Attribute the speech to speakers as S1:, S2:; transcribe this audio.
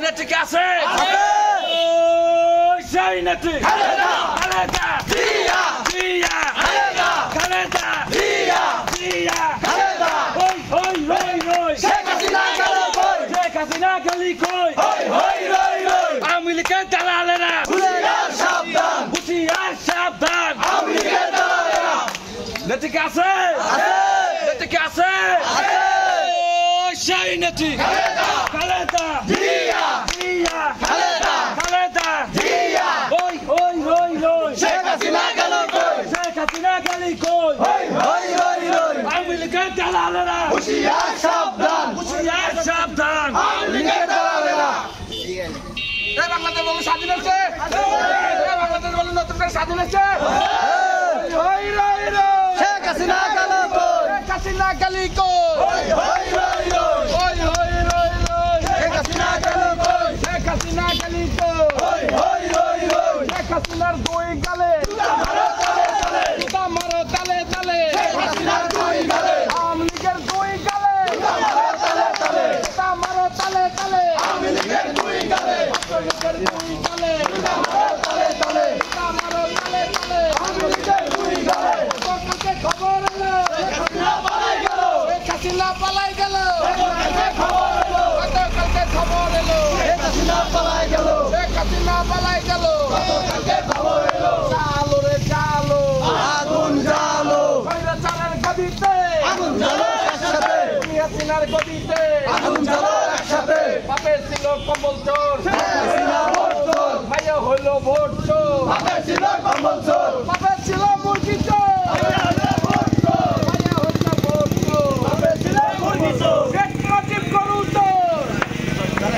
S1: নেত্রী কে আছে? সেই নেত্রী খালেদা জিয়া জিয়া খালেদা জিয়া খালেদা ওই ওই রই রই শেখ হাসিনা গেল কই শেখ হাসিনা গেলি কই হই হই রই রই আওয়ামী লীগের দালালেরা হুঁশিয়ার সাবধান আওয়ামী লীগের দালালেরা নেত্রী কে আছে? নেত্রী কে আছে? সেই নেত্রী খালেদা জিয়া খালেদা জিয়া ওই ওই রই রই শেখ হাসিনা গেল কই শেখ হাসিনা গেলি কই হই হই রই রই আওয়ামী লীগের দালালেরা হুঁশিয়ার সাবধান আওয়ামী লীগের দালালেরা। এই বাংলাদেশ বলে স্বাধীন হচ্ছে, এই বাংলাদেশ বলে নতুন করে স্বাধীন হচ্ছে। হই রই রই শেখ হাসিনা গেল কই শেখ হাসিনা গেলি কই হই হই রই রই হই হই রই রই শেখ হাসিনা গেল কই শেখ হাসিনা গেলি কই হই হই রই রই শেখ হাসিনার দুই গালে জুতা মারো তালে তালে শেখ হাসিনার দুই গালে আওয়ামী লীগের দুই গালে জুতা মারো তালে তালে আওয়ামী লীগের দুই গালে লীগের দুই গালে জুতা মারো তালে তালে জুতা মারো তালে তালে আওয়ামী লীগের দুই গালে কালকে খবর এলো শেখ হাসিনা পালাই গেল শেখ হাসিনা পালাই গেল খবর এলো কালকে খবর এলো শেখ হাসিনা পালাই গেল শেখ হাসিনা পালাই গেল কালকে খবর এলো চালো রে চালো আগুন জ্বালো কইরা চালের গদিতে আগুন জ্বালো একসাথে হাসিনার গদিতে আগুন জ্বালো একসাথে বাপে ছিল কম্বল চোর শেখ হাসিনা ভোট চোর ভাইয়া হলো ভোট চোর বাপে ছিল কম্বল চোর